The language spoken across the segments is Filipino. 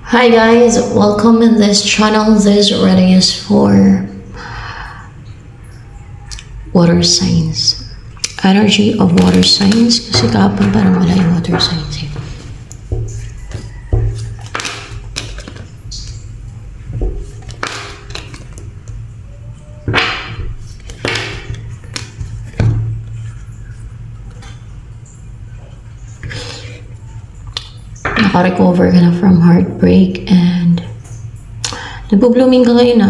Hi guys, welcome in this channel. This reading is for water signs. Energy of water signs. Kasi kahapon parang wala yung water signs eh. Naka-recover ka na from heartbreak and nagbo-blooming ka ngayon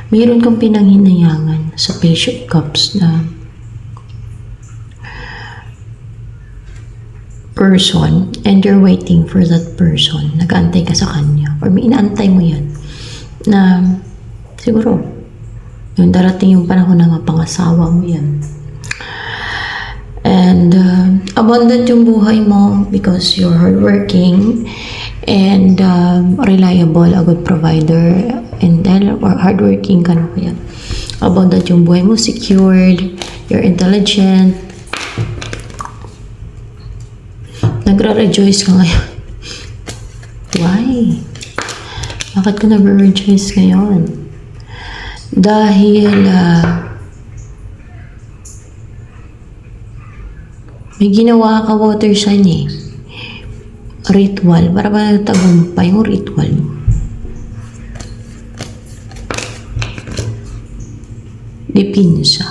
mayroon kang pinanghinayangan sa Page of Cups na person and you're waiting for that person. Nag-aantay ka sa kanya or may inaantay mo yan na siguro yung darating yung panahon na mapangasawa mo yan. And abundant yung buhay mo because you're hardworking and reliable, a good provider, and then or hardworking ka na kaya. Abundant yung buhay mo, secured, you're intelligent. Nagra-rejoice ka ngayon. Why? Bakit ka nag-rejoice ngayon? Dahil may ginawa ka water sign eh. Ritual. Para ba nagtagumpay yung ritual mo? Dipinsa.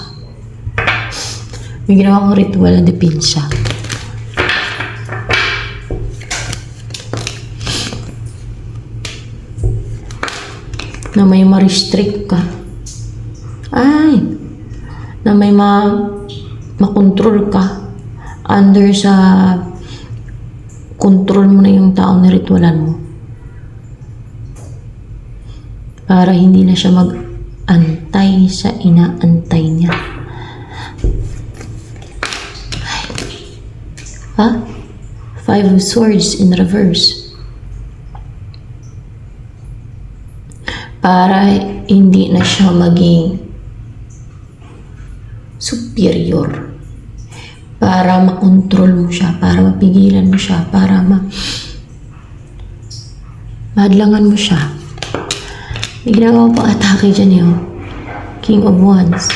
May ginawa kang ritual na dipinsa. Na may ma-restrict ka. Ay! Na may ma-control ka. Under sa control mo na yung tao na ritualan mo. Para hindi na siya mag-antay sa inaantay niya. Ha? Five of Swords in reverse. Para hindi na siya maging superior. Para makontrol mo siya, para mapigilan mo siya, para mahadlangan mo siya. May ginagawa pang atake dyan yung King of Wands.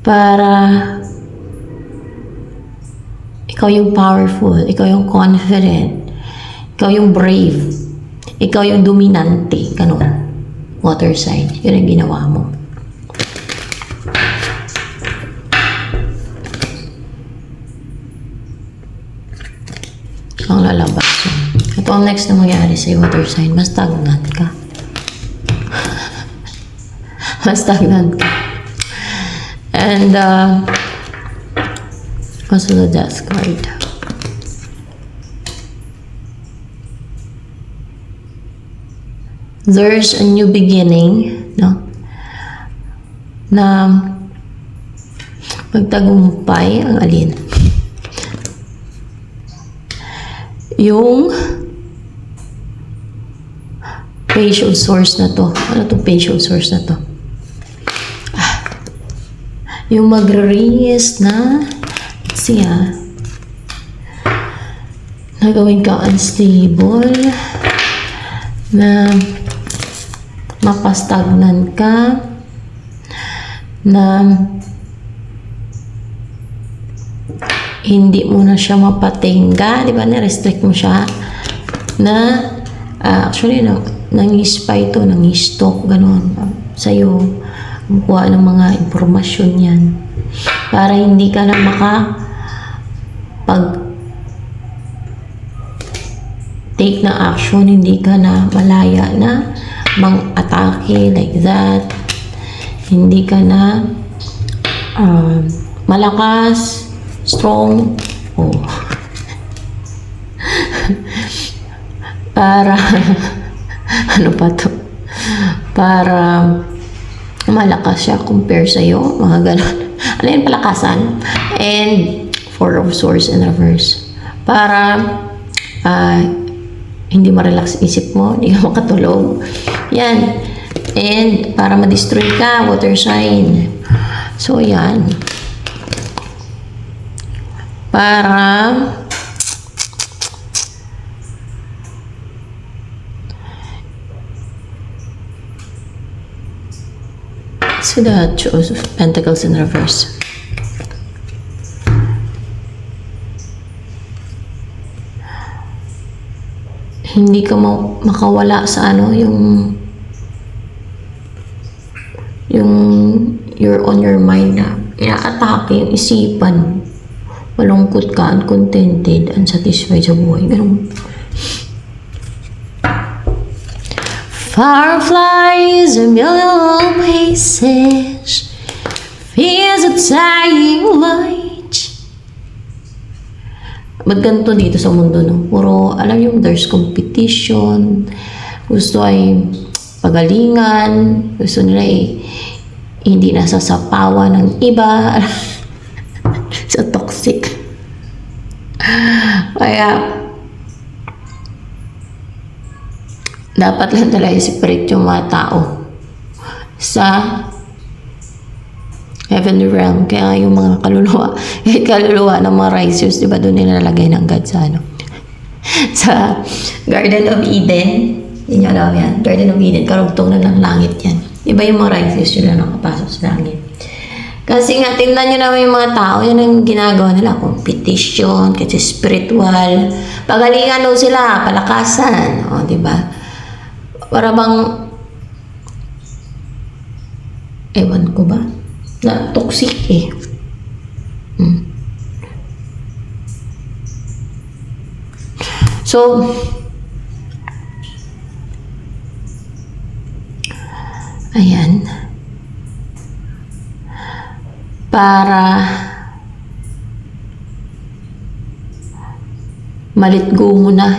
Para ikaw yung powerful, ikaw yung confident, ikaw yung brave, ikaw yung dominante, ganun. Water sign, yun ang ginawa mo. Ang lalabas. Ito ang next na mangyari sa water sign. Mas stagnant ka. Mas stagnant ka. And, also the Death card. There's a new beginning, no? Na magtagumpay ang alin. Yung Page of Swords na to. Ano to Page of Swords na to? Yung magre-release na siya na gawin ka unstable, na mapastagnan ka, na hindi mo na siya mapatingga, di ba? Na-restrict mo siya na actually nang-spy to, nang-stalk, gano'n sa'yo, kuha ng mga impormasyon yan para hindi ka na take na action, hindi ka na malaya na mang-atake like that, hindi ka na malakas, strong, para ano pa to? Para malakas siya compare sa'yo, mga ganon. Ano yung palakasan? And Four of Swords in reverse. Para hindi ma-relax isip mo, hindi ka makatulog. Yan. And para ma-destroy ka, water sign. So, yan. Para So the Two of Pentacles in reverse. Hindi ka makawala sa ano, yung you're on your mind na inaatake yung isipan. Malungkot ka, uncontented, unsatisfied sa buhay. Ganun. Fireflies a million places, fears a dying light. Ba't ganito dito sa mundo, no? Puro, alam yung there's competition, gusto ay pagalingan, gusto nila hindi nasasapawan ng iba. Sa toxic. Kaya, dapat lang talaga separate yung mga tao sa heavenly realm. Kaya yung mga kaluluwa ng mga righteous, di ba doon nilalagay ng God sa ano? Sa Garden of Eden. Yun yung alam yan. Garden of Eden. Karugtong na ng langit yan. Di ba yung mga righteous yun na nakapasok sa langit? Kasi nga, tingnan nyo naman yung mga tao, yan ang ginagawa nila. Competition, kasi spiritual. Pagalingan daw sila, palakasan. O, di ba? Para bang, ewan ko ba? Na toxic eh. So, ayan. Para malit-go mo na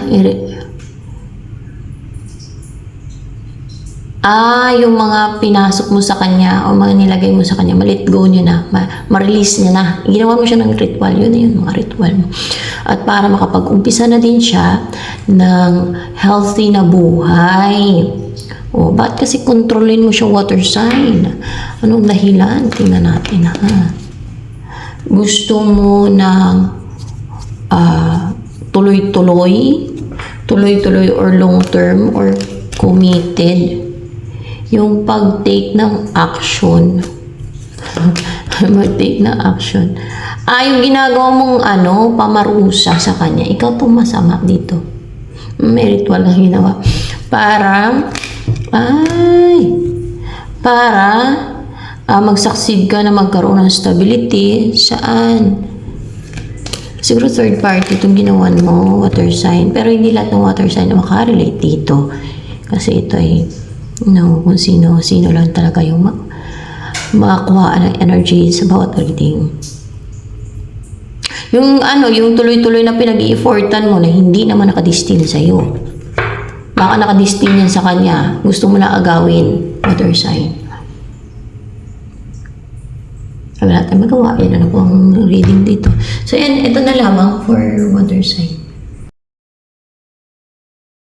yung mga pinasok mo sa kanya o mga nilagay mo sa kanya, malit-go nyo na, ma-release niya na. Ginawa mo siya ng ritual, yun na yun, mga ritual mo. At para makapag-umpisa na din siya ng healthy na buhay. O, ba't kasi kontrolin mo siya water sign? Anong dahilan? Tingnan natin, ha? Gusto mo ng tuloy-tuloy or long term or committed. Yung pag-take ng action. Mag-take ng action. Yung ginagawa mong pamarusa sa kanya. Ikaw itong masama dito. May ritual na ginawa. Para mag-succeed ka na magkaroon ng stability. Saan? Siguro third party itong ginawan mo, water sign. Pero hindi lahat ng water sign na makarelate dito. Kasi ito ay, kung sino lang talaga yung makakuha ng energy sa bawat reading. Yung tuloy-tuloy na pinag-i-effortan mo na hindi naman nakadestin sa'yo. Baka nakadestin yan sa kanya. Gusto mo lang agawin. Water sign. Wala tayong magawa. Yan po ang reading dito. So, yan. Ito na lamang for water sign.